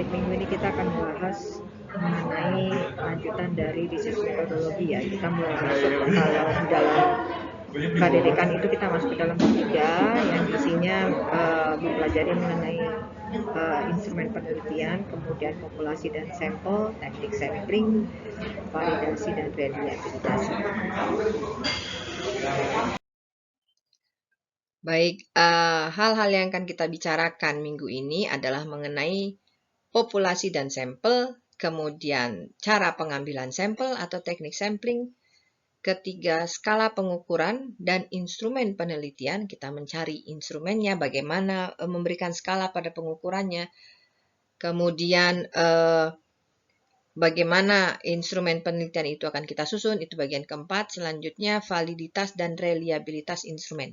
Baik, minggu ini kita akan bahas mengenai lanjutan dari research metodologi ya. Kita mulai masuk kalau di dalam pendidikan itu kita masuk ke dalam bab 3 yang isinya mempelajari mengenai instrumen penelitian, kemudian populasi dan sampel, teknik sampling, validasi dan reliabilitasi. Baik, hal-hal yang akan kita bicarakan minggu ini adalah mengenai populasi dan sampel, kemudian cara pengambilan sampel atau teknik sampling, ketiga skala pengukuran dan instrumen penelitian. Kita mencari instrumennya, bagaimana memberikan skala pada pengukurannya, kemudian bagaimana instrumen penelitian itu akan kita susun, itu bagian keempat. Selanjutnya validitas dan reliabilitas instrumen.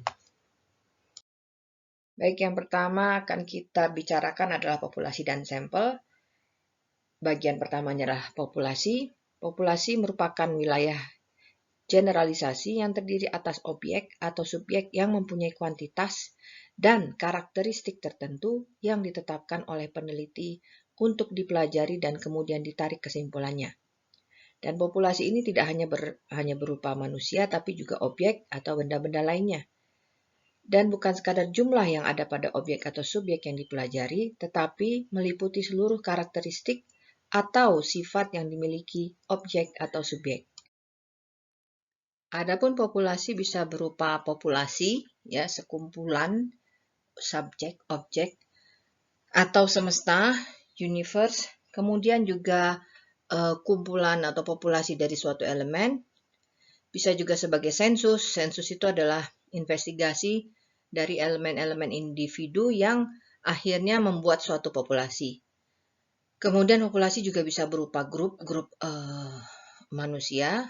Baik, yang pertama akan kita bicarakan adalah populasi dan sampel. Bagian pertamanya adalah populasi. Populasi merupakan wilayah generalisasi yang terdiri atas objek atau subjek yang mempunyai kuantitas dan karakteristik tertentu yang ditetapkan oleh peneliti untuk dipelajari dan kemudian ditarik kesimpulannya. Dan populasi ini tidak hanya berupa manusia, tapi juga objek atau benda-benda lainnya. Dan bukan sekadar jumlah yang ada pada objek atau subjek yang dipelajari, tetapi meliputi seluruh karakteristik atau sifat yang dimiliki objek atau subjek. Adapun populasi bisa berupa populasi, ya, sekumpulan subjek, objek, atau semesta, universe, kemudian juga kumpulan atau populasi dari suatu elemen. Bisa juga sebagai sensus. Sensus itu adalah investigasi dari elemen-elemen individu yang akhirnya membuat suatu populasi. Kemudian populasi juga bisa berupa grup manusia,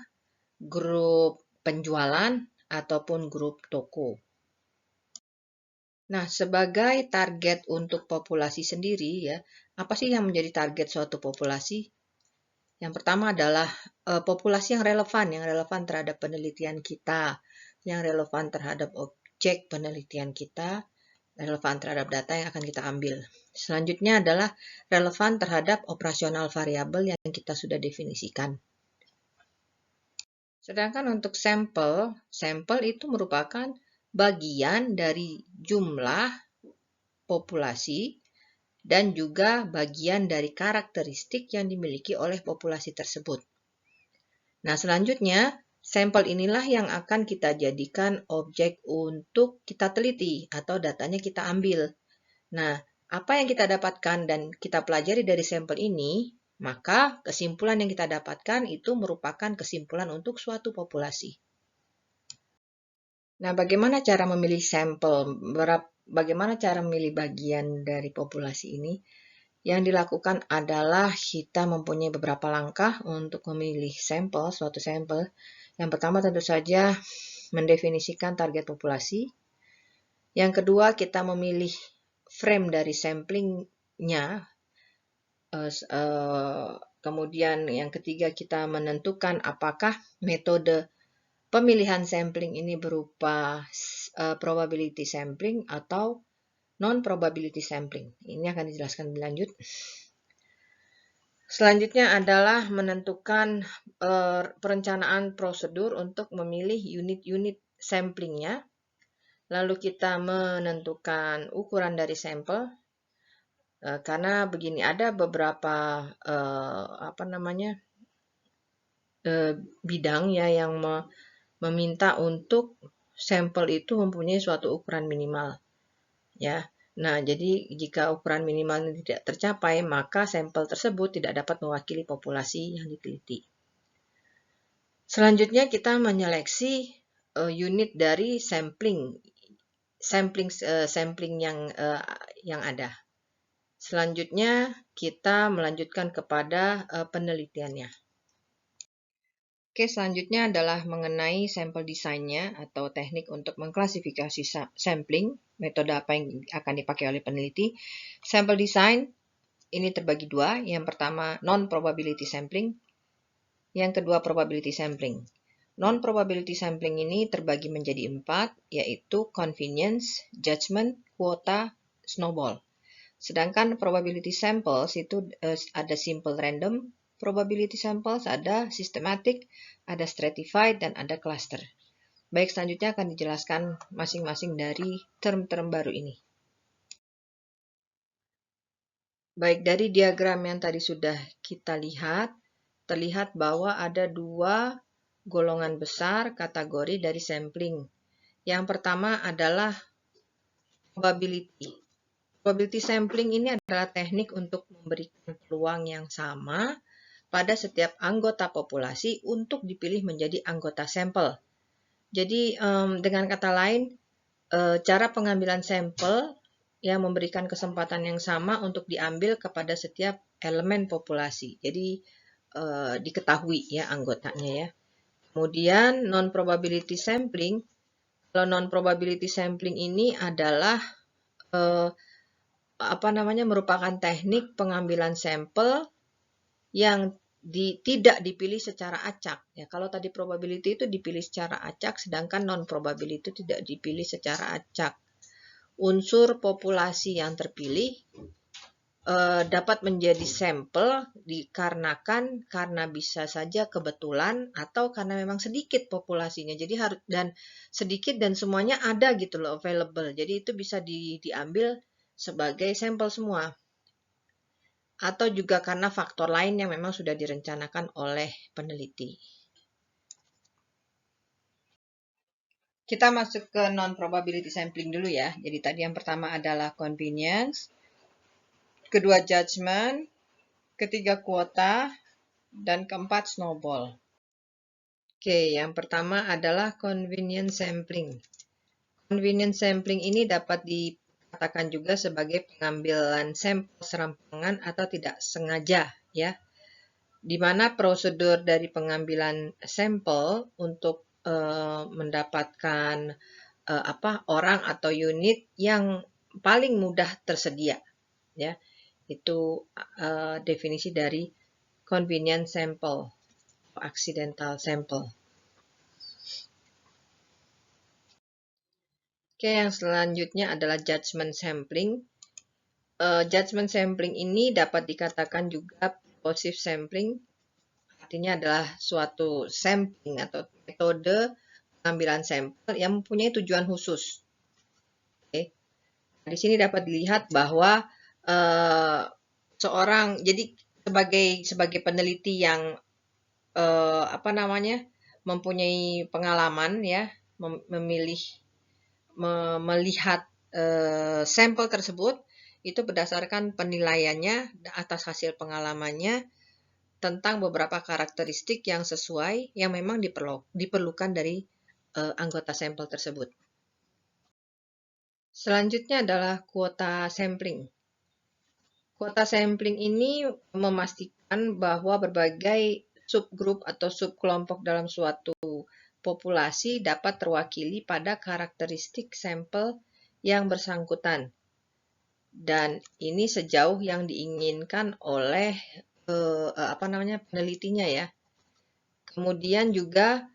grup penjualan, ataupun grup toko. Nah, sebagai target untuk populasi sendiri, ya, apa sih yang menjadi target suatu populasi? Yang pertama adalah populasi yang relevan terhadap penelitian kita, yang relevan terhadap objek penelitian kita, relevan terhadap data yang akan kita ambil. Selanjutnya adalah relevan terhadap operasional variabel yang kita sudah definisikan. Sedangkan untuk sampel itu merupakan bagian dari jumlah populasi dan juga bagian dari karakteristik yang dimiliki oleh populasi tersebut. Nah, selanjutnya, sampel inilah yang akan kita jadikan objek untuk kita teliti atau datanya kita ambil. Nah, apa yang kita dapatkan dan kita pelajari dari sampel ini, maka kesimpulan yang kita dapatkan itu merupakan kesimpulan untuk suatu populasi. Nah, bagaimana cara memilih sampel? Bagaimana cara memilih bagian dari populasi ini? Yang dilakukan adalah kita mempunyai beberapa langkah untuk memilih suatu sampel. Yang pertama tentu saja mendefinisikan target populasi. Yang kedua, kita memilih frame dari samplingnya. Kemudian yang ketiga, kita menentukan apakah metode pemilihan sampling ini berupa probability sampling atau non-probability sampling. Ini akan dijelaskan lebih lanjut. Selanjutnya adalah menentukan perencanaan prosedur untuk memilih unit-unit samplingnya. Lalu kita menentukan ukuran dari sampel. Karena begini, ada beberapa bidang ya yang meminta untuk sampel itu mempunyai suatu ukuran minimal. Ya. Nah, jadi jika ukuran minimal tidak tercapai, maka sampel tersebut tidak dapat mewakili populasi yang diteliti. Selanjutnya kita menyeleksi unit dari sampling yang ada. Selanjutnya kita melanjutkan kepada penelitiannya. Oke, selanjutnya adalah mengenai sampel desainnya atau teknik untuk mengklasifikasi sampling, metode apa yang akan dipakai oleh peneliti. Sampel design ini terbagi dua, yang pertama non-probability sampling, yang kedua probability sampling. Non-probability sampling ini terbagi menjadi 4, yaitu convenience, judgment, quota, snowball. Sedangkan probability samples itu ada simple random probability samples, ada systematic, ada stratified, dan ada cluster. Baik, selanjutnya akan dijelaskan masing-masing dari term-term baru ini. Baik, dari diagram yang tadi sudah kita lihat, terlihat bahwa ada dua golongan besar kategori dari sampling. Yang pertama adalah probability. Probability sampling ini adalah teknik untuk memberikan peluang yang sama pada setiap anggota populasi untuk dipilih menjadi anggota sampel. Jadi, dengan kata lain, cara pengambilan sampel yang memberikan kesempatan yang sama untuk diambil kepada setiap elemen populasi. Jadi, diketahui ya anggotanya ya. Kemudian non-probability sampling. Kalau non-probability sampling ini adalah merupakan teknik pengambilan sampel yang tidak dipilih secara acak. Ya, kalau tadi probability itu dipilih secara acak, sedangkan non-probability itu tidak dipilih secara acak. Unsur populasi yang terpilih dapat menjadi sampel dikarenakan karena bisa saja kebetulan atau karena memang sedikit populasinya. Jadi harus dan sedikit dan semuanya ada gitu loh available. Jadi itu bisa diambil sebagai sampel semua. Atau juga karena faktor lain yang memang sudah direncanakan oleh peneliti. Kita masuk ke non-probability sampling dulu ya. Jadi tadi yang pertama adalah convenience, kedua judgment, ketiga kuota, dan keempat snowball. Oke, yang pertama adalah convenience sampling. Convenience sampling ini dapat dikatakan juga sebagai pengambilan sampel serampangan atau tidak sengaja ya. Di mana prosedur dari pengambilan sampel untuk mendapatkan orang atau unit yang paling mudah tersedia ya. Itu definisi dari convenient sample, accidental sample. Oke, yang selanjutnya adalah judgment sampling. Judgment sampling ini dapat dikatakan juga purposive sampling, artinya adalah suatu sampling atau metode pengambilan sampel yang mempunyai tujuan khusus. Oke. Di sini dapat dilihat bahwa jadi sebagai peneliti yang mempunyai pengalaman ya, melihat sampel tersebut, itu berdasarkan penilaiannya atas hasil pengalamannya tentang beberapa karakteristik yang sesuai yang memang diperlukan dari anggota sampel tersebut. Selanjutnya adalah kuota sampling. Kuota sampling ini memastikan bahwa berbagai subgrup atau subkelompok dalam suatu populasi dapat terwakili pada karakteristik sampel yang bersangkutan. Dan ini sejauh yang diinginkan oleh penelitinya ya. Kemudian juga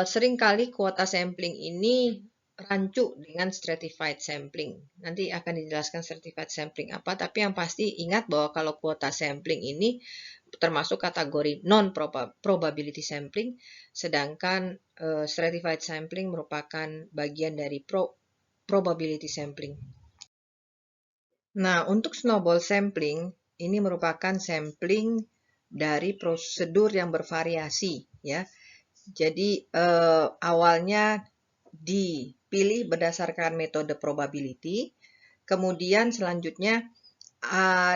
seringkali kuota sampling ini rancu dengan stratified sampling. Nanti akan dijelaskan stratified sampling apa, tapi yang pasti ingat bahwa kalau kuota sampling ini termasuk kategori non-probability sampling, sedangkan stratified sampling merupakan bagian dari probability sampling. Nah, untuk snowball sampling, ini merupakan sampling dari prosedur yang bervariasi ya. Jadi awalnya dipilih berdasarkan metode probability, kemudian selanjutnya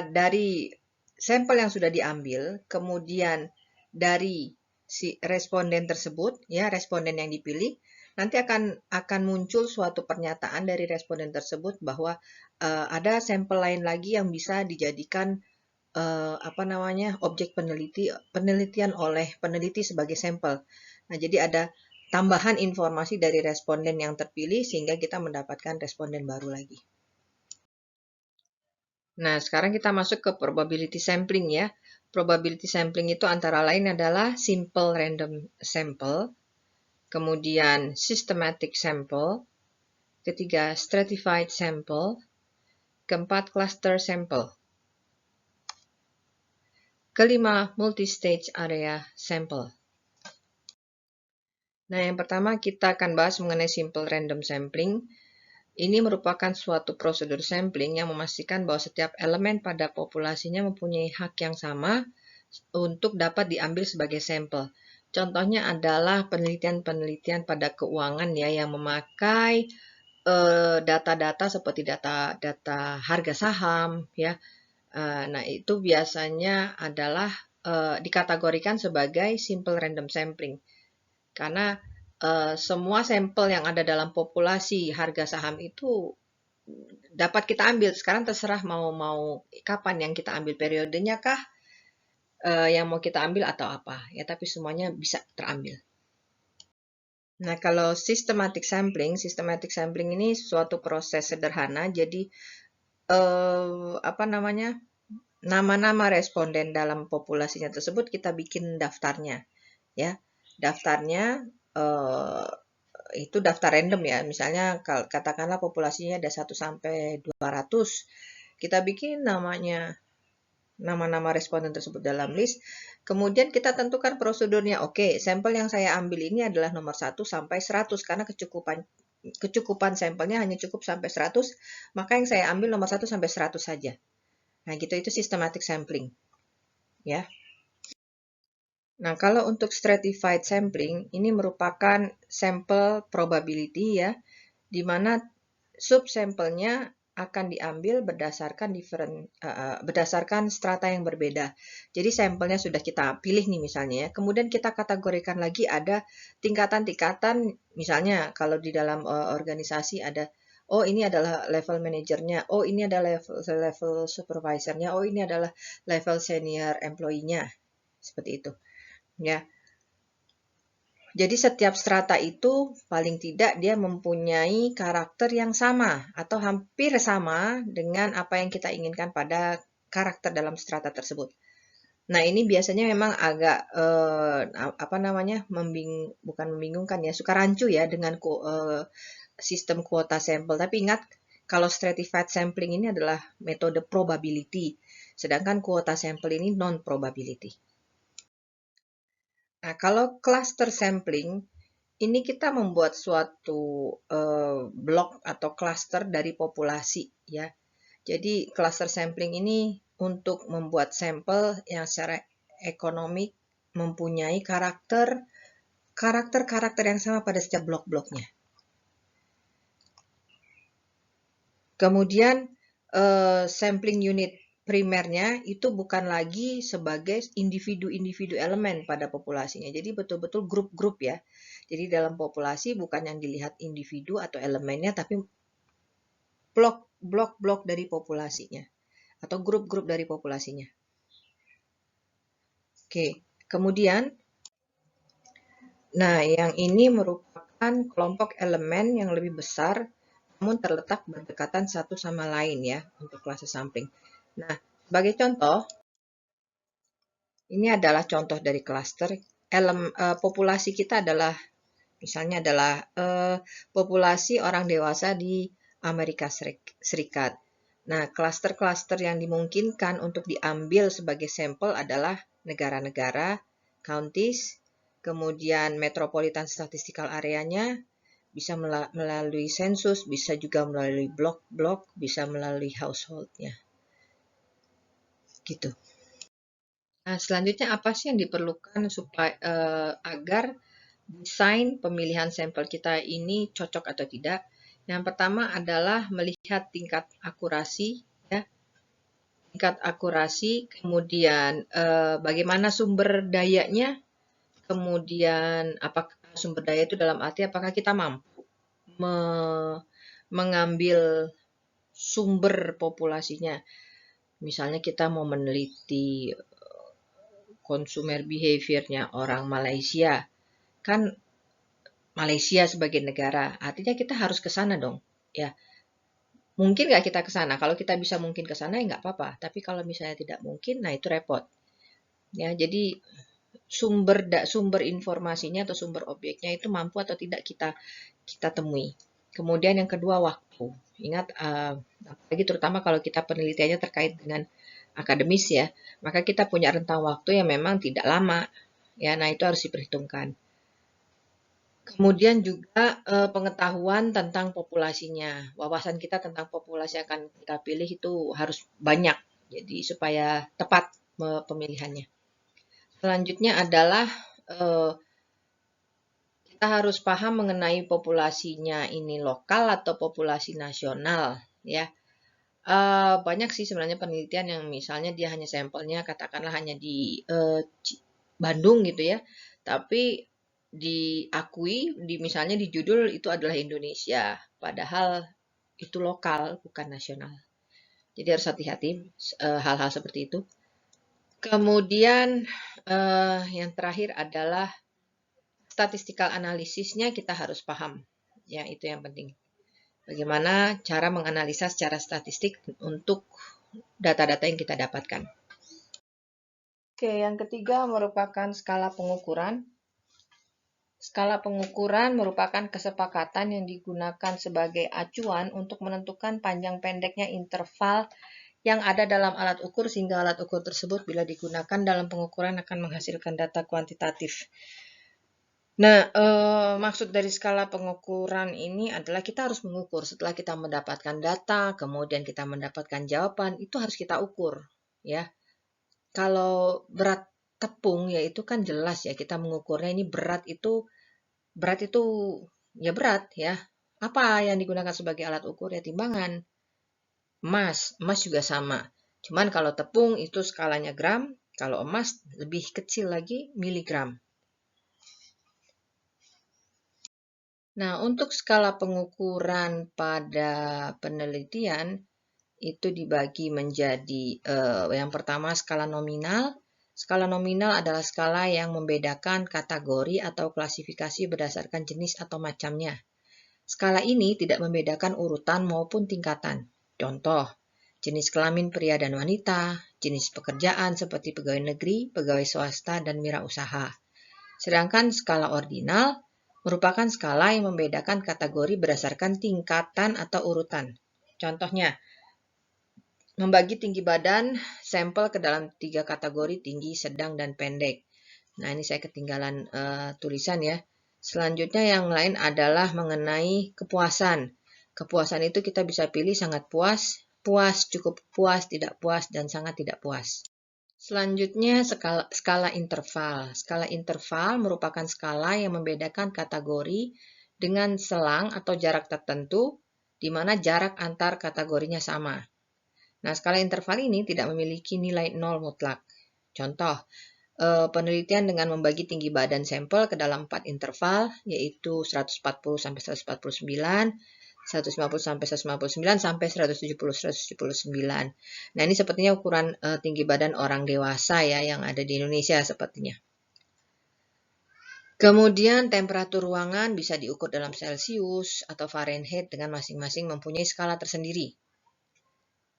dari sampel yang sudah diambil, kemudian dari si responden tersebut, ya responden yang dipilih, nanti akan muncul suatu pernyataan dari responden tersebut bahwa ada sampel lain lagi yang bisa dijadikan objek penelitian oleh peneliti sebagai sampel. Nah, jadi ada tambahan informasi dari responden yang terpilih sehingga kita mendapatkan responden baru lagi. Nah, sekarang kita masuk ke probability sampling ya. Probability sampling itu antara lain adalah simple random sample, kemudian systematic sample, ketiga stratified sample, Keempat, cluster sample. Kelima, multi-stage area sample. Nah, yang pertama kita akan bahas mengenai simple random sampling. Ini merupakan suatu prosedur sampling yang memastikan bahwa setiap elemen pada populasinya mempunyai hak yang sama untuk dapat diambil sebagai sampel. Contohnya adalah penelitian-penelitian pada keuangan ya yang memakai data-data seperti data harga saham ya. Nah, itu biasanya adalah dikategorikan sebagai simple random sampling. Karena semua sampel yang ada dalam populasi harga saham itu dapat kita ambil. Sekarang terserah mau kapan yang kita ambil, periodenya kah yang mau kita ambil atau apa ya, tapi semuanya bisa terambil. Nah, kalau systematic sampling ini suatu proses sederhana. Jadi nama-nama responden dalam populasinya tersebut kita bikin daftarnya ya. Daftarnya itu daftar random ya. Misalnya katakanlah populasinya ada 1 sampai 200. Kita bikin nama-nama responden tersebut dalam list. Kemudian kita tentukan prosedurnya. Oke, sampel yang saya ambil ini adalah nomor 1 sampai 100 karena kecukupan sampelnya hanya cukup sampai 100, maka yang saya ambil nomor 1 sampai 100 saja. Nah, gitu, itu systematic sampling. Ya. Nah, kalau untuk stratified sampling, ini merupakan sampel probability ya, di mana subsampelnya akan diambil berdasarkan strata yang berbeda. Jadi sampelnya sudah kita pilih nih misalnya ya, kemudian kita kategorikan lagi ada tingkatan-tingkatan, misalnya kalau di dalam organisasi ada, oh ini adalah level manajernya, oh ini adalah level supervisornya, oh ini adalah level senior employee-nya, seperti itu. Ya, jadi setiap strata itu paling tidak dia mempunyai karakter yang sama atau hampir sama dengan apa yang kita inginkan pada karakter dalam strata tersebut. Nah, ini biasanya memang agak bukan membingungkan ya, suka rancu ya dengan sistem kuota sampel. Tapi ingat, kalau stratified sampling ini adalah metode probability, sedangkan kuota sampel ini non-probability. Nah, kalau cluster sampling, ini kita membuat suatu blok atau cluster dari populasi ya. Jadi cluster sampling ini untuk membuat sampel yang secara ekonomik mempunyai karakter yang sama pada setiap blok-bloknya. Kemudian sampling unit primernya itu bukan lagi sebagai individu-individu elemen pada populasinya. Jadi betul-betul grup-grup ya. Jadi dalam populasi bukan yang dilihat individu atau elemennya, tapi blok-blok dari populasinya atau grup-grup dari populasinya. Oke, kemudian nah yang ini merupakan kelompok elemen yang lebih besar namun terletak berdekatan satu sama lain ya untuk cluster sampling. Nah, sebagai contoh, ini adalah contoh dari cluster. Populasi kita adalah, misalnya adalah populasi orang dewasa di Amerika Serikat. Nah, cluster-cluster yang dimungkinkan untuk diambil sebagai sampel adalah negara-negara, counties, kemudian metropolitan statistical area-nya, bisa melalui sensus, bisa juga melalui blok-blok, bisa melalui household-nya. Gitu. Nah, selanjutnya apa sih yang diperlukan supaya agar desain pemilihan sampel kita ini cocok atau tidak? Yang pertama adalah melihat tingkat akurasi, ya. Tingkat akurasi, kemudian bagaimana sumber dayanya, kemudian apakah sumber daya itu dalam arti apakah kita mampu mengambil sumber populasinya. Misalnya kita mau meneliti consumer behavior-nya orang Malaysia, kan Malaysia sebagai negara, artinya kita harus ke sana dong, ya. Mungkin nggak kita ke sana? Kalau kita bisa mungkin ke sana ya nggak apa-apa. Tapi kalau misalnya tidak mungkin, nah itu repot. Ya, jadi sumber informasinya atau sumber objeknya itu mampu atau tidak kita temui. Kemudian yang kedua, waktu. Ingat, apalagi terutama kalau kita penelitiannya terkait dengan akademis ya, maka kita punya rentang waktu yang memang tidak lama. Ya, nah itu harus diperhitungkan. Kemudian juga pengetahuan tentang populasinya. Wawasan kita tentang populasi yang akan kita pilih itu harus banyak. Jadi supaya tepat pemilihannya. Selanjutnya adalah kita harus paham mengenai populasinya ini lokal atau populasi nasional ya. Banyak sih sebenarnya penelitian yang misalnya dia hanya sampelnya katakanlah hanya di Bandung gitu ya, tapi diakui misalnya di judul itu adalah Indonesia, padahal itu lokal bukan nasional. Jadi harus hati-hati hal-hal seperti itu. Kemudian yang terakhir adalah statistical analisisnya kita harus paham, ya itu yang penting. Bagaimana cara menganalisa secara statistik untuk data-data yang kita dapatkan. Oke, yang ketiga merupakan skala pengukuran. Skala pengukuran merupakan kesepakatan yang digunakan sebagai acuan untuk menentukan panjang pendeknya interval yang ada dalam alat ukur sehingga alat ukur tersebut bila digunakan dalam pengukuran akan menghasilkan data kuantitatif. Nah, maksud dari skala pengukuran ini adalah kita harus mengukur setelah kita mendapatkan data, kemudian kita mendapatkan jawaban, itu harus kita ukur, ya. Kalau berat tepung ya itu kan jelas ya kita mengukurnya ini berat itu ya berat ya. Apa yang digunakan sebagai alat ukur ya timbangan. Emas juga sama. Cuman kalau tepung itu skalanya gram, kalau emas lebih kecil lagi miligram. Nah, untuk skala pengukuran pada penelitian itu dibagi menjadi yang pertama skala nominal. Skala nominal adalah skala yang membedakan kategori atau klasifikasi berdasarkan jenis atau macamnya. Skala ini tidak membedakan urutan maupun tingkatan. Contoh, jenis kelamin pria dan wanita, jenis pekerjaan seperti pegawai negeri, pegawai swasta, dan wirausaha. Sedangkan skala ordinal merupakan skala yang membedakan kategori berdasarkan tingkatan atau urutan. Contohnya, membagi tinggi badan sampel ke dalam 3 kategori tinggi, sedang, dan pendek. Nah, ini saya ketinggalan tulisan ya. Selanjutnya yang lain adalah mengenai kepuasan. Kepuasan itu kita bisa pilih sangat puas, puas, cukup puas, tidak puas, dan sangat tidak puas. Selanjutnya skala interval. Skala interval merupakan skala yang membedakan kategori dengan selang atau jarak tertentu di mana jarak antar kategorinya sama. Nah, skala interval ini tidak memiliki nilai 0 mutlak. Contoh, penelitian dengan membagi tinggi badan sampel ke dalam 4 interval, yaitu 140 sampai 149, 150 sampai 159 sampai 170 179. Nah, ini sepertinya ukuran tinggi badan orang dewasa ya yang ada di Indonesia sepertinya. Kemudian temperatur ruangan bisa diukur dalam Celcius atau Fahrenheit dengan masing-masing mempunyai skala tersendiri.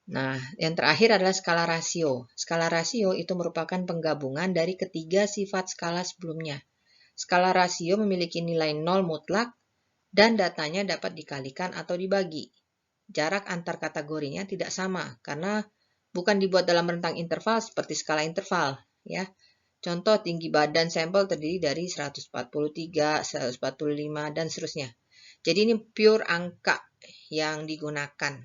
Nah, yang terakhir adalah skala rasio. Skala rasio itu merupakan penggabungan dari ketiga sifat skala sebelumnya. Skala rasio memiliki nilai 0 mutlak dan datanya dapat dikalikan atau dibagi. Jarak antar kategorinya tidak sama karena bukan dibuat dalam rentang interval seperti skala interval, ya. Contoh tinggi badan sampel terdiri dari 143, 145 dan seterusnya. Jadi ini pure angka yang digunakan.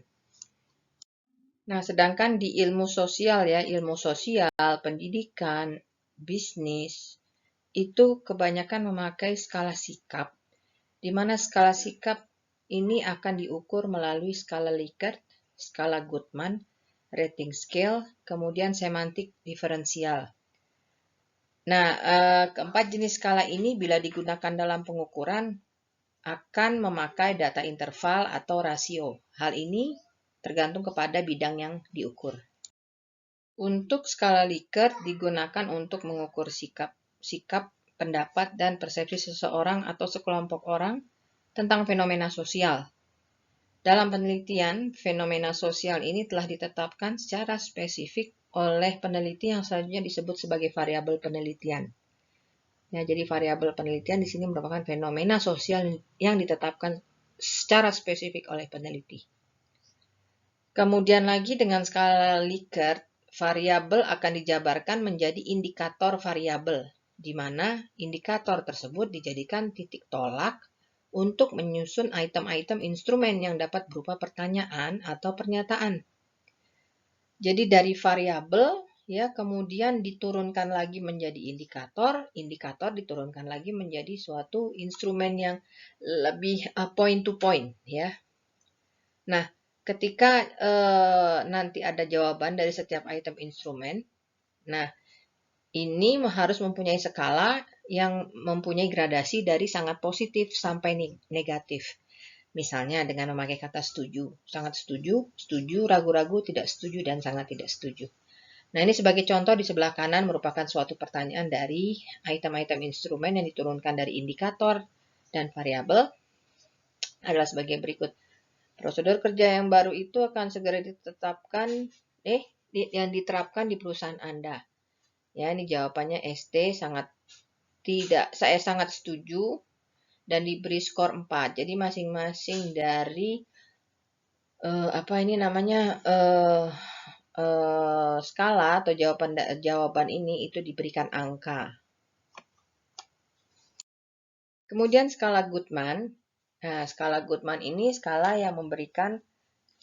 Nah, sedangkan di ilmu sosial ya, ilmu sosial, pendidikan, bisnis itu kebanyakan memakai skala sikap, di mana skala sikap ini akan diukur melalui skala Likert, skala Goodman, rating scale, kemudian semantik diferensial. Nah, keempat jenis skala ini bila digunakan dalam pengukuran akan memakai data interval atau rasio. Hal ini tergantung kepada bidang yang diukur. Untuk skala Likert digunakan untuk mengukur sikap, pendapat, dan persepsi seseorang atau sekelompok orang tentang fenomena sosial. Dalam penelitian, fenomena sosial ini telah ditetapkan secara spesifik oleh peneliti yang selanjutnya disebut sebagai variabel penelitian. Ya, jadi variabel penelitian di sini merupakan fenomena sosial yang ditetapkan secara spesifik oleh peneliti. Kemudian lagi dengan skala Likert, variabel akan dijabarkan menjadi indikator variabel, di mana indikator tersebut dijadikan titik tolak untuk menyusun item-item instrumen yang dapat berupa pertanyaan atau pernyataan. Jadi dari variabel ya kemudian diturunkan lagi menjadi indikator, indikator diturunkan lagi menjadi suatu instrumen yang lebih point to point ya. Nah, ketika nanti ada jawaban dari setiap item instrumen, nah ini harus mempunyai skala yang mempunyai gradasi dari sangat positif sampai negatif. Misalnya dengan memakai kata setuju, sangat setuju, setuju, ragu-ragu, tidak setuju, dan sangat tidak setuju. Nah, ini sebagai contoh di sebelah kanan merupakan suatu pertanyaan dari item-item instrumen yang diturunkan dari indikator dan variabel adalah sebagai berikut. Prosedur kerja yang baru itu akan segera ditetapkan, yang diterapkan di perusahaan Anda. Ya, ini jawabannya ST saya sangat setuju dan diberi skor 4. Jadi masing-masing dari skala atau jawaban ini itu diberikan angka. Kemudian skala Goodman. Nah, skala Goodman ini skala yang memberikan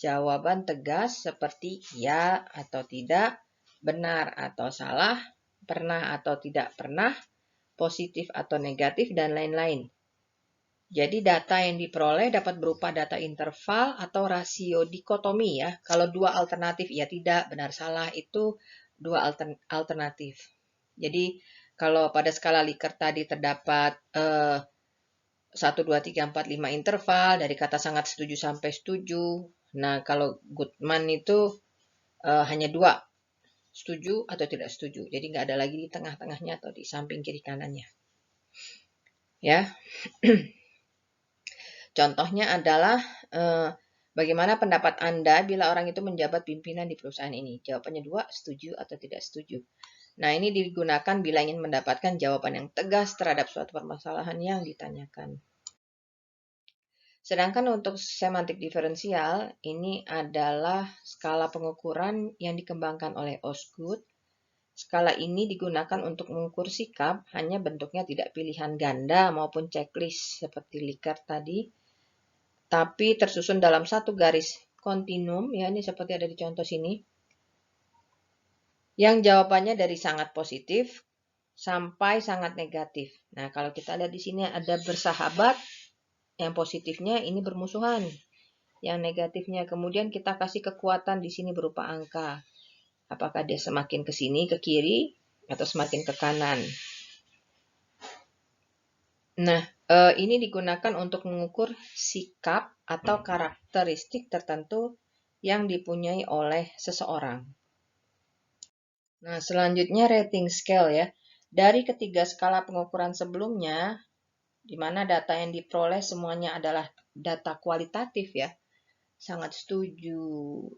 jawaban tegas seperti ya atau tidak, benar atau salah, pernah atau tidak pernah, positif atau negatif, dan lain-lain. Jadi data yang diperoleh dapat berupa data interval atau rasio dikotomi ya. Kalau dua alternatif ya tidak, benar salah itu dua alternatif. Jadi kalau pada skala Likert tadi terdapat 1, 2, 3, 4, 5 interval dari kata sangat setuju sampai setuju. Nah, kalau Goodman itu hanya 2, setuju atau tidak setuju. Jadi nggak ada lagi di tengah-tengahnya atau di samping kiri kanannya. Ya, contohnya adalah bagaimana pendapat Anda bila orang itu menjabat pimpinan di perusahaan ini? Jawabannya 2, setuju atau tidak setuju. Nah, ini digunakan bila ingin mendapatkan jawaban yang tegas terhadap suatu permasalahan yang ditanyakan. Sedangkan untuk semantik diferensial, ini adalah skala pengukuran yang dikembangkan oleh Osgood. Skala ini digunakan untuk mengukur sikap, hanya bentuknya tidak pilihan ganda maupun checklist seperti Likert tadi, tapi tersusun dalam satu garis kontinum, ya ini seperti ada di contoh sini, yang jawabannya dari sangat positif sampai sangat negatif. Nah, kalau kita lihat di sini ada bersahabat, yang positifnya ini bermusuhan. Yang negatifnya kemudian kita kasih kekuatan di sini berupa angka. Apakah dia semakin ke sini, ke kiri, atau semakin ke kanan. Nah, ini digunakan untuk mengukur sikap atau karakteristik tertentu yang dipunyai oleh seseorang. Nah, selanjutnya rating scale ya. Dari ketiga skala pengukuran sebelumnya, di mana data yang diperoleh semuanya adalah data kualitatif ya. Sangat setuju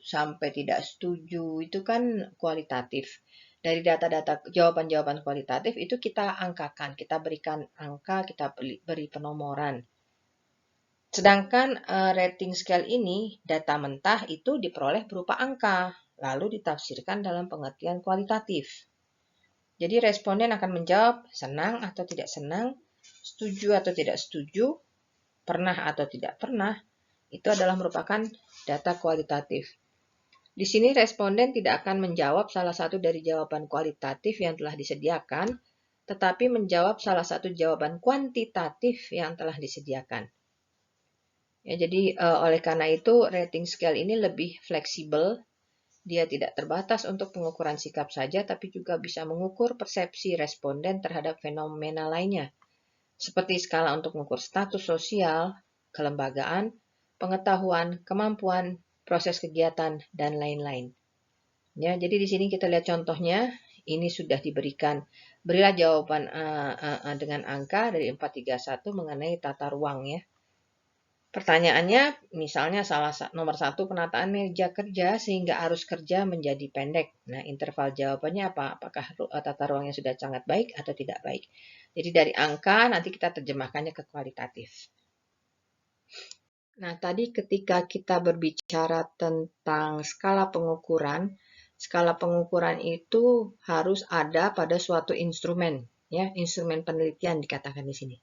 sampai tidak setuju itu kan kualitatif. Dari data-data jawaban-jawaban kualitatif itu kita angkakan, kita berikan angka, kita beri penomoran. Sedangkan rating scale ini data mentah itu diperoleh berupa angka, lalu ditafsirkan dalam pengertian kualitatif. Jadi responden akan menjawab senang atau tidak senang, setuju atau tidak setuju, pernah atau tidak pernah. Itu adalah merupakan data kualitatif. Di sini responden tidak akan menjawab salah satu dari jawaban kualitatif yang telah disediakan, tetapi menjawab salah satu jawaban kuantitatif yang telah disediakan. Ya, jadi oleh karena itu rating scale ini lebih fleksibel. Dia tidak terbatas untuk pengukuran sikap saja, tapi juga bisa mengukur persepsi responden terhadap fenomena lainnya, seperti skala untuk mengukur status sosial, kelembagaan, pengetahuan, kemampuan, proses kegiatan, dan lain-lain. Ya, jadi di sini kita lihat contohnya, ini sudah diberikan, berilah jawaban dengan angka dari 431 mengenai tata ruang ya. Pertanyaannya, misalnya nomor 1 penataan meja kerja sehingga arus kerja menjadi pendek. Nah, interval jawabannya apa? Apakah tata ruangnya sudah sangat baik atau tidak baik? Jadi dari angka nanti kita terjemahkannya ke kualitatif. Nah, tadi ketika kita berbicara tentang skala pengukuran itu harus ada pada suatu instrumen, ya, instrumen penelitian dikatakan di sini.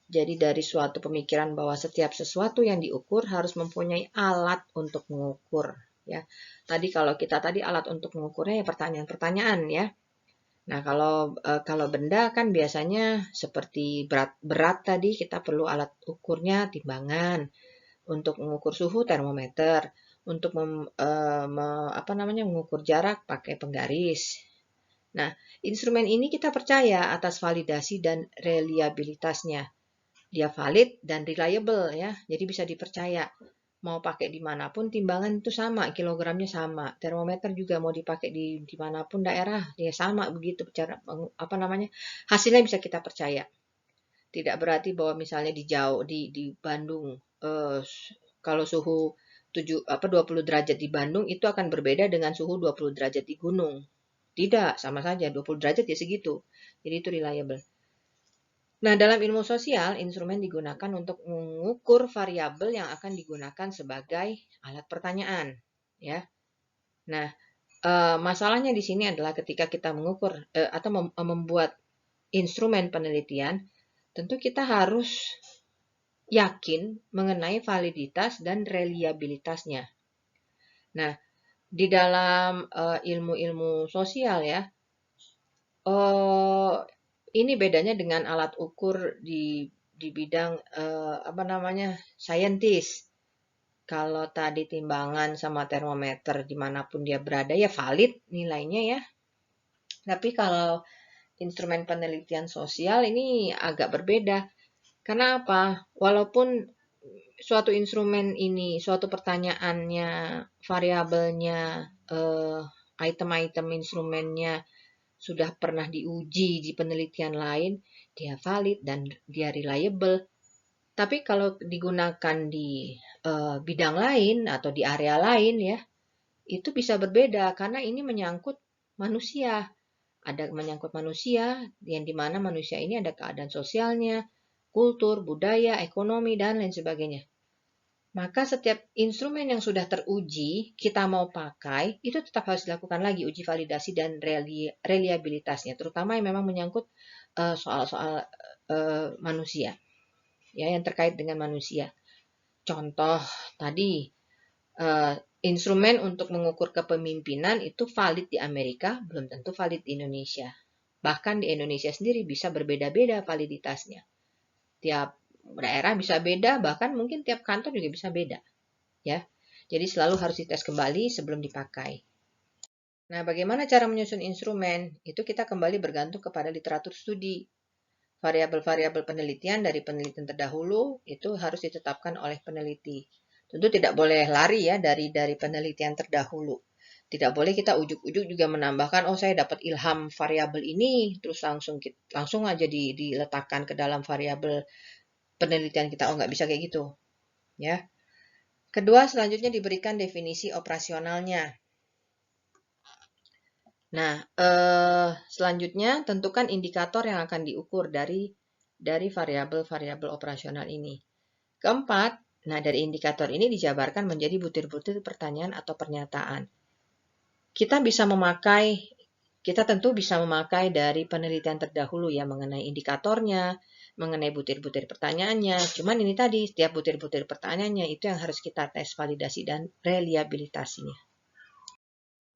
Jadi dari suatu pemikiran bahwa setiap sesuatu yang diukur harus mempunyai alat untuk mengukur, ya. Kalau kita tadi alat untuk mengukurnya ya pertanyaan-pertanyaan, ya. Nah, kalau benda kan biasanya seperti berat tadi kita perlu alat ukurnya timbangan. Untuk mengukur suhu termometer, untuk mengukur jarak pakai penggaris. Nah, instrumen ini kita percaya atas validasi dan reliabilitasnya. Dia valid dan reliable, ya, jadi bisa dipercaya. Mau pakai dimanapun timbangan itu sama, kilogramnya sama. Termometer juga mau dipakai dimanapun daerah, dia sama begitu cara hasilnya bisa kita percaya. Tidak berarti bahwa misalnya di Bandung kalau suhu 20 derajat di Bandung itu akan berbeda dengan suhu 20 derajat di gunung. Tidak, sama saja 20 derajat ya segitu. Jadi itu reliable. Nah, dalam ilmu sosial, instrumen digunakan untuk mengukur variabel yang akan digunakan sebagai alat pertanyaan, ya. Nah, masalahnya di sini adalah ketika kita mengukur atau membuat instrumen penelitian, tentu kita harus yakin mengenai validitas dan reliabilitasnya. Nah, di dalam ilmu-ilmu sosial, ya, ini bedanya dengan alat ukur di bidang saintis. Kalau tadi timbangan sama termometer dimanapun dia berada ya valid nilainya, ya. Tapi kalau instrumen penelitian sosial ini agak berbeda. Karena apa? Walaupun suatu instrumen ini, suatu pertanyaannya, variabelnya, item-item instrumennya sudah pernah diuji di penelitian lain, dia valid dan dia reliable. Tapi kalau digunakan di bidang lain atau di area lain, ya, itu bisa berbeda karena ini menyangkut manusia. Ada menyangkut manusia yang dimana manusia ini ada keadaan sosialnya, kultur, budaya, ekonomi, dan lain sebagainya. Maka setiap instrumen yang sudah teruji, kita mau pakai, itu tetap harus dilakukan lagi uji validasi dan reliabilitasnya, terutama yang memang menyangkut soal-soal manusia, ya, yang terkait dengan manusia. Contoh tadi, instrumen untuk mengukur kepemimpinan itu valid di Amerika, belum tentu valid di Indonesia. Bahkan di Indonesia sendiri bisa berbeda-beda validitasnya. Tiap daerah bisa beda, bahkan mungkin tiap kantor juga bisa beda, ya. Jadi selalu harus dites kembali sebelum dipakai. Nah, bagaimana cara menyusun instrumen? Itu kita kembali bergantung kepada literatur studi. Variabel-variabel penelitian dari penelitian terdahulu itu harus ditetapkan oleh peneliti. Tentu tidak boleh lari, ya, dari penelitian terdahulu. Tidak boleh kita ujuk-ujuk juga menambahkan, oh saya dapat ilham variabel ini, terus langsung aja diletakkan ke dalam variabel penelitian kita. Oh, nggak bisa kayak gitu, ya. Kedua, selanjutnya diberikan definisi operasionalnya. Nah, selanjutnya tentukan indikator yang akan diukur dari variabel-variabel operasional ini. Keempat, nah dari indikator ini dijabarkan menjadi butir-butir pertanyaan atau pernyataan. Kita tentu bisa memakai dari penelitian terdahulu, ya, mengenai indikatornya, mengenai butir-butir pertanyaannya. Cuman ini tadi, setiap butir-butir pertanyaannya itu yang harus kita tes validasi dan reliabilitasnya.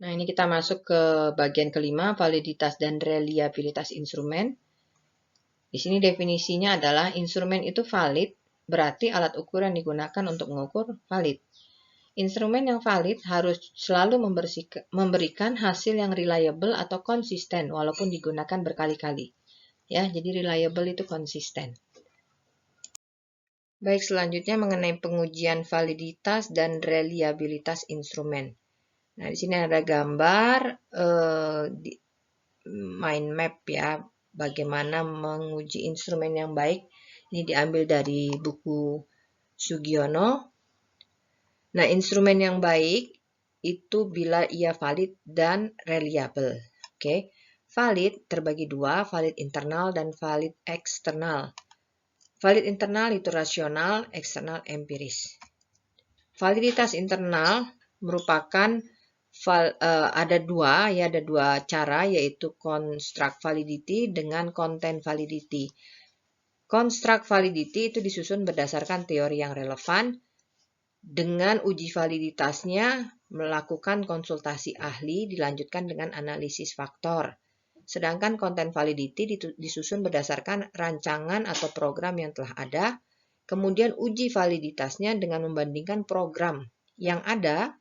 Nah, ini kita masuk ke bagian kelima, validitas dan reliabilitas instrumen. Di sini definisinya adalah instrumen itu valid, berarti alat ukur yang digunakan untuk mengukur valid. Instrumen yang valid harus selalu memberikan hasil yang reliable atau konsisten walaupun digunakan berkali-kali. Ya, jadi reliable itu konsisten. Baik, selanjutnya mengenai pengujian validitas dan reliabilitas instrumen. Nah, di sini ada gambar mind map, ya, bagaimana menguji instrumen yang baik. Ini diambil dari buku Sugiono. Nah, instrumen yang baik itu bila ia valid dan reliable. Oke. Valid terbagi dua, valid internal dan valid eksternal. Valid internal itu rasional, eksternal empiris. Validitas internal merupakan ada dua cara, yaitu construct validity dengan content validity. Construct validity itu disusun berdasarkan teori yang relevan. Dengan uji validitasnya melakukan konsultasi ahli dilanjutkan dengan analisis faktor. Sedangkan content validity disusun berdasarkan rancangan atau program yang telah ada, kemudian uji validitasnya dengan membandingkan program yang ada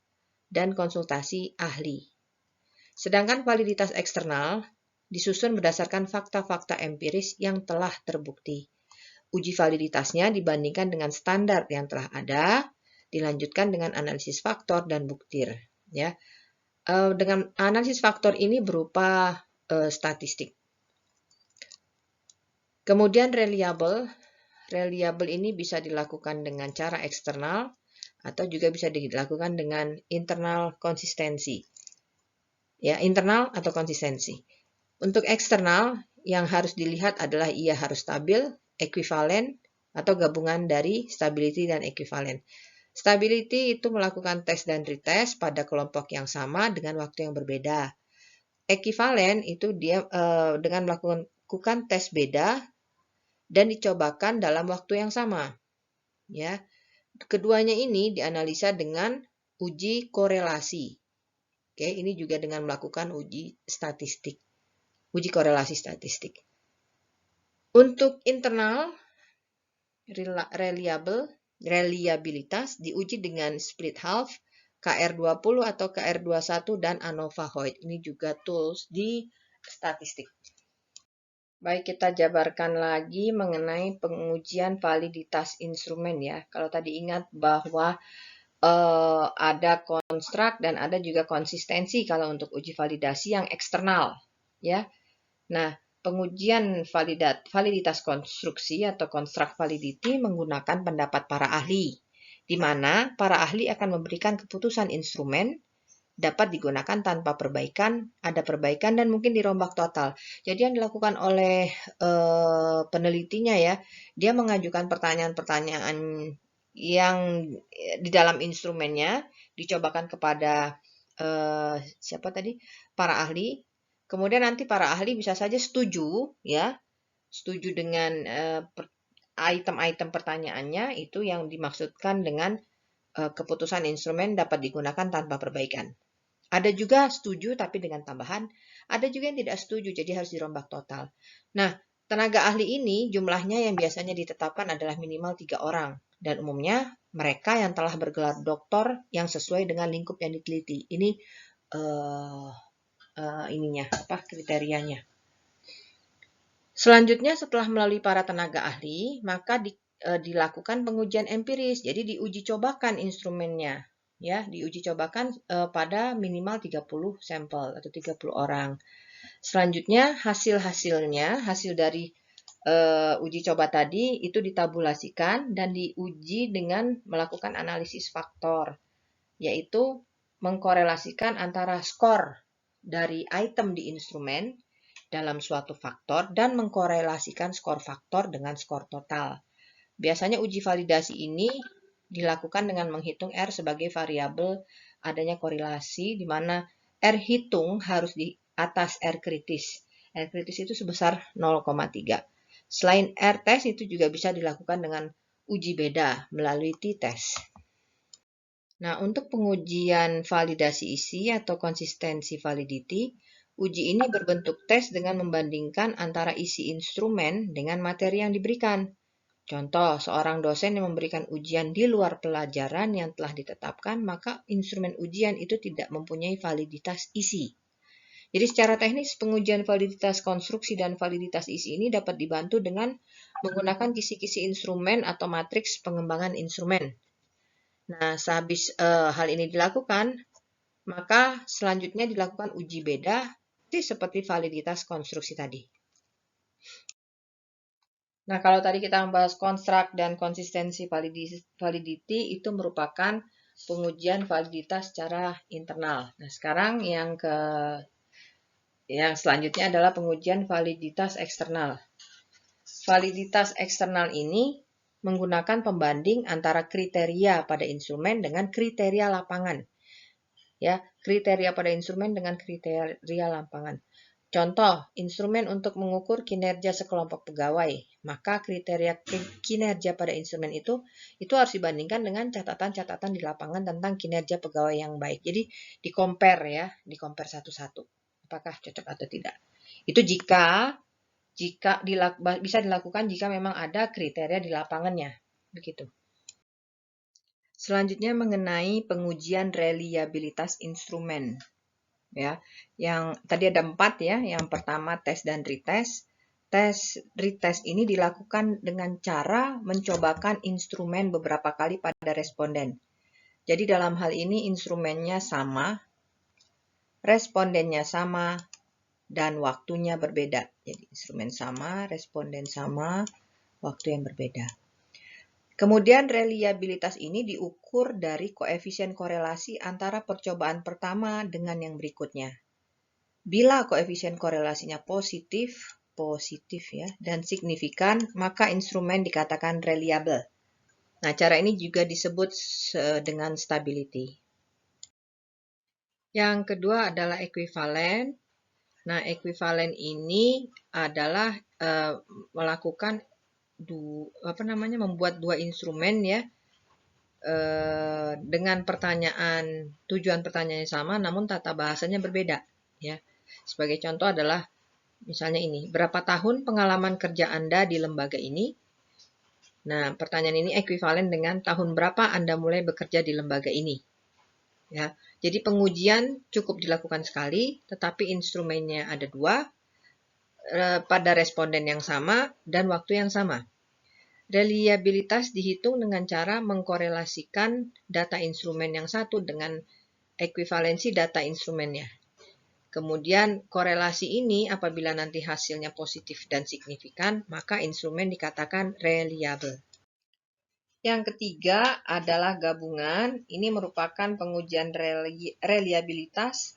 dan konsultasi ahli. Sedangkan validitas eksternal disusun berdasarkan fakta-fakta empiris yang telah terbukti. Uji validitasnya dibandingkan dengan standar yang telah ada, dilanjutkan dengan analisis faktor dan buktir. Ya, dengan analisis faktor ini berupa statistik. Kemudian reliable ini bisa dilakukan dengan cara eksternal atau juga bisa dilakukan dengan internal konsistensi. Ya, internal atau konsistensi. Untuk eksternal yang harus dilihat adalah ia harus stabil, ekuivalen, atau gabungan dari stability dan ekuivalen. Stability itu melakukan tes dan retest pada kelompok yang sama dengan waktu yang berbeda. Ekuivalen itu dia dengan melakukan tes beda dan dicobakan dalam waktu yang sama. Ya, keduanya ini dianalisa dengan uji korelasi. Oke, ini juga dengan melakukan uji statistik, uji korelasi statistik. Untuk internal reliabilitas diuji dengan split half, KR20 atau KR21 dan ANOVA Hoyt. Ini juga tools di statistik. Baik, kita jabarkan lagi mengenai pengujian validitas instrumen ya. Kalau tadi ingat bahwa ada konstruk dan ada juga konsistensi kalau untuk uji validasi yang eksternal ya. Nah, pengujian validitas konstruksi atau construct validity menggunakan pendapat para ahli, di mana para ahli akan memberikan keputusan instrumen dapat digunakan tanpa perbaikan, ada perbaikan, dan mungkin dirombak total. Jadi yang dilakukan oleh penelitinya ya, dia mengajukan pertanyaan-pertanyaan yang di dalam instrumennya, dicobakan kepada siapa tadi? Para ahli. Kemudian nanti para ahli bisa saja setuju ya, setuju dengan item-item pertanyaannya, itu yang dimaksudkan dengan keputusan instrumen dapat digunakan tanpa perbaikan. Ada juga setuju tapi dengan tambahan, ada juga yang tidak setuju, jadi harus dirombak total. Nah, tenaga ahli ini jumlahnya yang biasanya ditetapkan adalah minimal 3 orang, dan umumnya mereka yang telah bergelar doktor yang sesuai dengan lingkup yang diteliti. Ini kriterianya. Selanjutnya setelah melalui para tenaga ahli, maka dilakukan pengujian empiris. Jadi diuji cobakan instrumennya, ya, diuji cobakan pada minimal 30 sampel atau 30 orang. Selanjutnya hasil-hasilnya, hasil dari uji coba tadi itu ditabulasikan dan diuji dengan melakukan analisis faktor, yaitu mengkorelasikan antara skor dari item di instrumen dalam suatu faktor dan mengkorelasikan skor faktor dengan skor total. Biasanya uji validasi ini dilakukan dengan menghitung R sebagai variabel adanya korelasi, di mana R hitung harus di atas R kritis. R kritis itu sebesar 0,3. Selain R test itu juga bisa dilakukan dengan uji beda melalui t-test. Nah, untuk pengujian validasi isi atau konsistensi validity, uji ini berbentuk tes dengan membandingkan antara isi instrumen dengan materi yang diberikan. Contoh, seorang dosen yang memberikan ujian di luar pelajaran yang telah ditetapkan, maka instrumen ujian itu tidak mempunyai validitas isi. Jadi secara teknis, pengujian validitas konstruksi dan validitas isi ini dapat dibantu dengan menggunakan kisi-kisi instrumen atau matriks pengembangan instrumen. Nah, sehabis hal ini dilakukan, maka selanjutnya dilakukan uji beda seperti validitas konstruksi tadi. Nah, kalau tadi kita membahas construct dan konsistensi validity itu merupakan pengujian validitas secara internal. Nah, sekarang yang selanjutnya adalah pengujian validitas eksternal. Validitas eksternal ini menggunakan pembanding antara kriteria pada instrumen dengan kriteria lapangan. Ya, kriteria pada instrumen dengan kriteria lapangan. Contoh, instrumen untuk mengukur kinerja sekelompok pegawai. Maka kriteria kinerja pada instrumen itu harus dibandingkan dengan catatan-catatan di lapangan tentang kinerja pegawai yang baik. Jadi di-compare ya, di-compare satu-satu. Apakah cocok atau tidak. Itu jika bisa dilakukan jika memang ada kriteria di lapangannya. Begitu. Selanjutnya mengenai pengujian reliabilitas instrumen. Ya, yang tadi ada 4 ya. Yang pertama tes dan retest. Retest ini dilakukan dengan cara mencobakan instrumen beberapa kali pada responden. Jadi dalam hal ini instrumennya sama, respondennya sama, dan waktunya berbeda. Jadi instrumen sama, responden sama, waktu yang berbeda. Kemudian reliabilitas ini diukur dari koefisien korelasi antara percobaan pertama dengan yang berikutnya. Bila koefisien korelasinya positif ya, dan signifikan, maka instrumen dikatakan reliable. Nah, cara ini juga disebut dengan stability. Yang kedua adalah ekuivalen. Nah, ekuivalen ini adalah melakukan membuat dua instrumen ya dengan tujuan pertanyaannya sama, namun tata bahasanya berbeda ya. Sebagai contoh adalah misalnya ini, berapa tahun pengalaman kerja Anda di lembaga ini? Nah, pertanyaan ini ekuivalen dengan tahun berapa Anda mulai bekerja di lembaga ini. Ya, jadi pengujian cukup dilakukan sekali, tetapi instrumennya ada 2 pada responden yang sama dan waktu yang sama. Reliabilitas dihitung dengan cara mengkorelasikan data instrumen yang satu dengan ekuivalensi data instrumennya. Kemudian korelasi ini apabila nanti hasilnya positif dan signifikan, maka instrumen dikatakan reliable. Yang ketiga adalah gabungan. Ini merupakan pengujian reliabilitas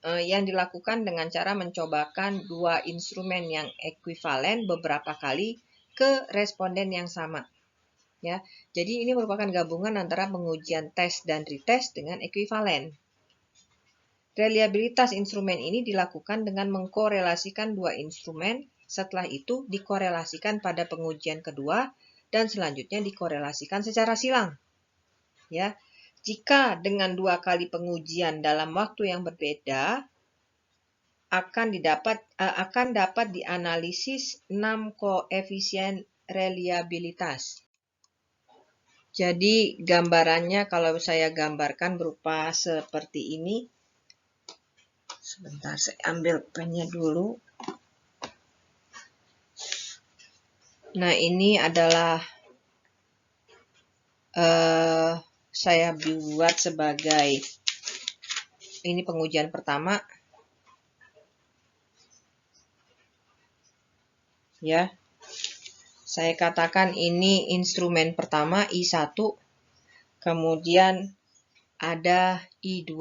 yang dilakukan dengan cara mencobakan 2 instrumen yang ekuivalen beberapa kali ke responden yang sama. Ya, jadi ini merupakan gabungan antara pengujian tes dan retest dengan ekuivalen. Reliabilitas instrumen ini dilakukan dengan mengkorelasikan 2 instrumen, setelah itu dikorelasikan pada pengujian kedua dan selanjutnya dikorelasikan secara silang. Ya, jika dengan 2 kali pengujian dalam waktu yang berbeda akan dapat dianalisis 6 koefisien reliabilitas. Jadi gambarannya kalau saya gambarkan berupa seperti ini. Sebentar, saya ambil pennya dulu. Nah, ini adalah saya buat sebagai ini pengujian pertama. Ya. Saya katakan ini instrumen pertama I1, kemudian ada I2,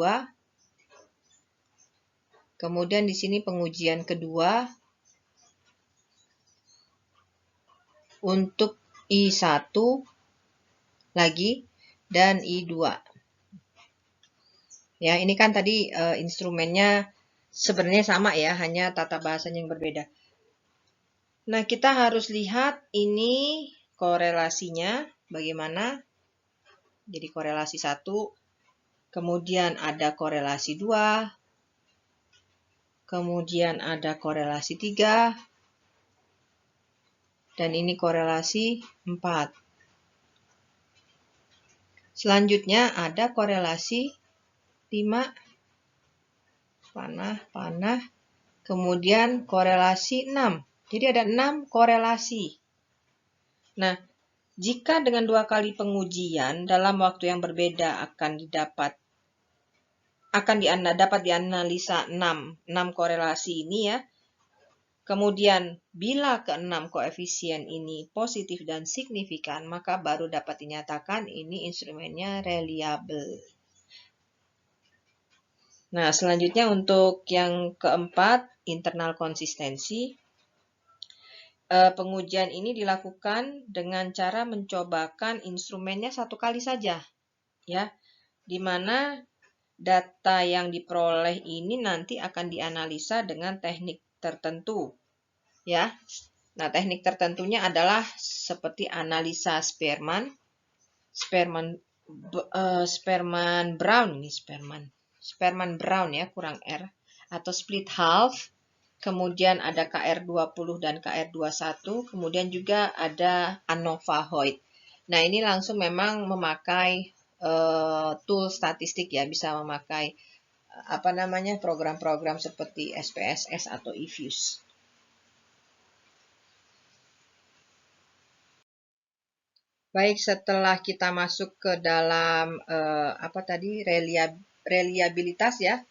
kemudian di sini pengujian kedua untuk I1 lagi dan I2. Ya, ini kan tadi instrumennya sebenarnya sama ya, hanya tata bahasanya yang berbeda. Nah, kita harus lihat ini korelasinya bagaimana. Jadi korelasi 1, kemudian ada korelasi 2, kemudian ada korelasi 3, dan ini korelasi 4. Selanjutnya ada korelasi 5, panah, kemudian korelasi 6. Jadi ada 6 korelasi. Nah, jika dengan 2 kali pengujian dalam waktu yang berbeda dapat dianalisa 6 korelasi ini ya. Kemudian bila ke-6 koefisien ini positif dan signifikan, maka baru dapat dinyatakan ini instrumennya reliable. Nah, selanjutnya untuk yang keempat, internal konsistensi. pengujian ini dilakukan dengan cara mencobakan instrumennya satu kali saja, ya, di mana data yang diperoleh ini nanti akan dianalisa dengan teknik tertentu, ya. Nah, teknik tertentunya adalah seperti analisa Spearman Brown ya, kurang R, atau split half. Kemudian ada KR20 dan KR21, kemudian juga ada ANOVA-Hoyt. Nah, ini langsung memang memakai tool statistik ya, bisa memakai program-program seperti SPSS atau eFuse. Baik, setelah kita masuk ke dalam reliabilitas ya,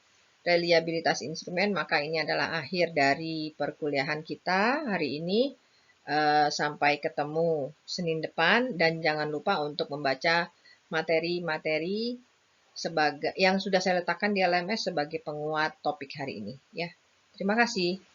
reliabilitas instrumen, maka ini adalah akhir dari perkuliahan kita hari ini. Sampai ketemu Senin depan, dan jangan lupa untuk membaca materi-materi yang sudah saya letakkan di LMS sebagai penguat topik hari ini ya. Terima kasih.